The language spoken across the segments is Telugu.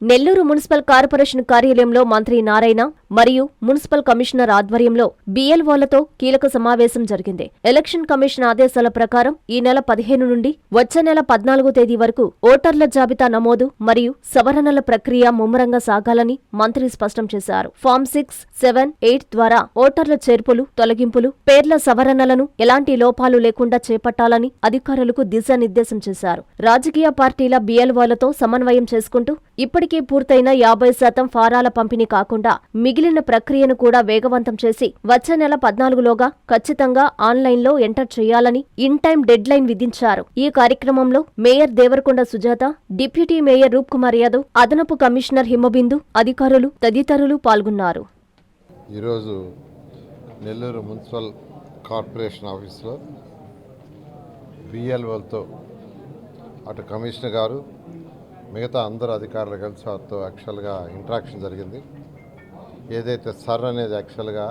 నెల్లూరు మున్సిపల్ కార్పొరేషన్ కార్యాలయంలో మంత్రి నారాయణ మరియు మున్సిపల్ కమిషనర్ ఆధ్వర్యంలో BLOలతో కీలక సమావేశం జరిగింది. ఎలక్షన్ కమిషన్ ఆదేశాల ప్రకారం ఈ నెల 15 నుండి వచ్చే నెల 14వ తేదీ వరకు ఓటర్ల జాబితా నమోదు మరియు సవరణల ప్రక్రియ ముమ్మరంగా సాగాలని మంత్రి స్పష్టం చేశారు. ఫామ్ 6, 7, 8 ద్వారా ఓటర్ల చేర్పులు, తొలగింపులు, పేర్ల సవరణలను ఎలాంటి లోపాలు లేకుండా చేపట్టాలని అధికారులకు దిశానిర్దేశం చేశారు. రాజకీయ పార్టీల BLOలతో సమన్వయం చేసుకుంటూ ఇప్పటికే పూర్తయిన 50% ఫారాల పంపిణీ కాకుండా మిగిలిన ప్రక్రియను కూడా వేగవంతం చేసి వచ్చే నెల 14లోగా ఖచ్చితంగా ఆన్లైన్లో ఎంటర్ చేయాలని ఇన్ టైం డెడ్ లైన్ విధించారు. ఈ కార్యక్రమంలో mayor Devarakonda Sujatha, deputy mayor Roop Kumar Yadav, అదనపు కమిషనర్ హిమబిందు, అధికారులు తదితరులు పాల్గొన్నారు. ఈరోజు నెల్లూరు మున్సిపల్ కార్పొరేషన్ ఆఫీస్లో BLOలతో అటు కమిషనర్ గారు మిగతా అందరు అధికారులు కలిసి వారితో యాక్చువల్గా ఇంటరాక్షన్ జరిగింది. ఏదైతే సర్ అనేది యాక్చువల్గా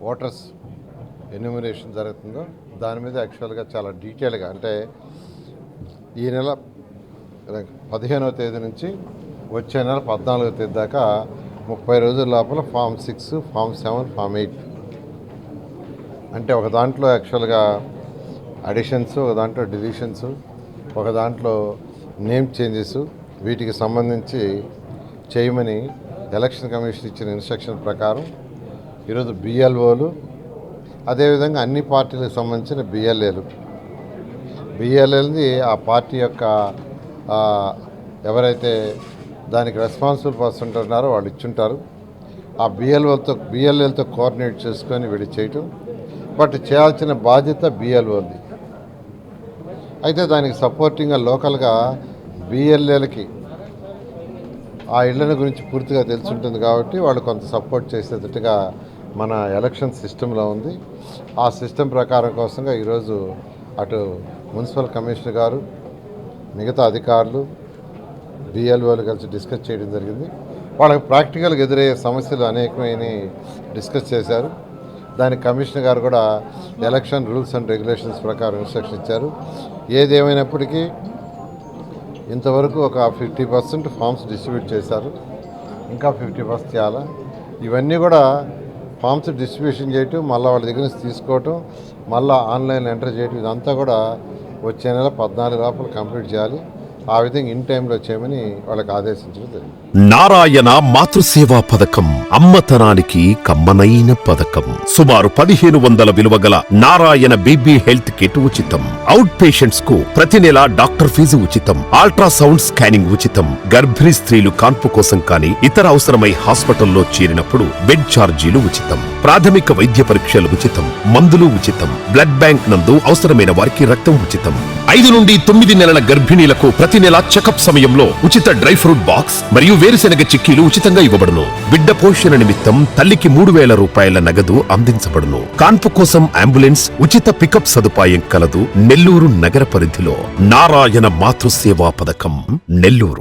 ఓటర్స్ ఎన్యూమరేషన్ జరుగుతుందో దాని మీద యాక్చువల్గా చాలా డీటెయిల్గా, అంటే ఈ నెల 15వ తేదీ నుంచి వచ్చే నెల 14వ తేదీ దాకా 30 రోజుల లోపల ఫామ్ 6, ఫామ్ 7, ఫామ్ 8 అంటే ఒక దాంట్లో యాక్చువల్గా అడిషన్స్, ఒక దాంట్లో డిలీషన్స్, ఒక దాంట్లో నేమ్ చేంజెస్, వీటికి సంబంధించి చేయమని ఎలక్షన్ కమిషన్ ఇచ్చిన ఇన్స్ట్రక్షన్ ప్రకారం ఈరోజు BLOలు, అదేవిధంగా అన్ని పార్టీలకు సంబంధించిన BLOలని ఆ పార్టీ యొక్క ఎవరైతే దానికి రెస్పాన్సిబుల్ పర్సన్ ఉంటున్నారో వాళ్ళు ఇచ్చుంటారు. ఆ BLOలతో కోఆర్డినేట్ చేసుకొని వీళ్ళు చేయటం, బట్ చేయాల్సిన బాధ్యత BLOది. అయితే దానికి సపోర్టింగ్గా లోకల్గా BLOలకి ఆ ఇళ్ల గురించి పూర్తిగా తెలుసుంటుంది కాబట్టి వాళ్ళు కొంత సపోర్ట్ చేసేటట్టుగా మన ఎలక్షన్ సిస్టంలో ఉంది. ఆ సిస్టమ్ ప్రకారం కోసంగా ఈరోజు అటు మున్సిపల్ కమిషనర్ గారు, మిగతా అధికారులు, BLOలు కలిసి డిస్కస్ చేయడం జరిగింది. వాళ్ళకి ప్రాక్టికల్గా ఎదురయ్యే సమస్యలు అనేకమైన డిస్కస్ చేశారు. దానికి కమిషనర్ గారు కూడా ఎలక్షన్ రూల్స్ అండ్ రెగ్యులేషన్స్ ప్రకారం ఇన్స్ట్రక్షన్ ఇచ్చారు. ఏదేమైనప్పటికీ ఇంతవరకు ఒక 50% ఫామ్స్ డిస్ట్రిబ్యూట్ చేశారు, ఇంకా 50% చేయాలా. ఇవన్నీ కూడా ఫామ్స్ డిస్ట్రిబ్యూషన్ చేయటం, మళ్ళీ వాళ్ళ దగ్గర నుంచి తీసుకోవటం, మళ్ళీ ఆన్లైన్ ఎంటర్ చేయటం, ఇదంతా కూడా వచ్చే నెల 14 లోపల కంప్లీట్ చేయాలి. ఆ విధంగా ఇన్ టైంలో చేయమని వాళ్ళకి ఆదేశించడం జరిగింది. నారాయణ మాతృసేవా పథకం అమ్మతనానికి కమ్మనైన పథకం. సుమారు 1500 విలువ గల నారాయణ బేబీ హెల్త్ కిట్ ఉచితం. అవుట్ పేషెంట్స్ కు ప్రతి నెల డాక్టర్ ఫీజు ఉచితం. అల్ట్రాసౌండ్ స్కానింగ్ ఉచితం. గర్భిణీ స్త్రీలు కాన్పు కోసం కానీ ఇతర అవసరమై హాస్పిటల్లో చేరినప్పుడు బెడ్ ఛార్జీలు ఉచితం. ప్రాథమిక వైద్య పరీక్షలు ఉచితం. మందులు ఉచితం. బ్లడ్ బ్యాంక్ నందు అవసరమైన వారికి రక్తం ఉచితం. 5 నుండి 9 నెలల గర్భిణీలకు ప్రతి నెల చెకప్ సమయంలో ఉచిత డ్రై ఫ్రూట్ బాక్స్ మరియు వేరుశెనగ చిక్కీలు ఉచితంగా ఇవ్వబడును. బిడ్డ పోషణ నిమిత్తం తల్లికి 3000 రూపాయల నగదు అందించబడును. కాన్పు కోసం అంబులెన్స్, ఉచిత పికప్ సదుపాయం కలదు. నెల్లూరు నగర పరిధిలో నారాయణ మాతృసేవా పథకం, నెల్లూరు.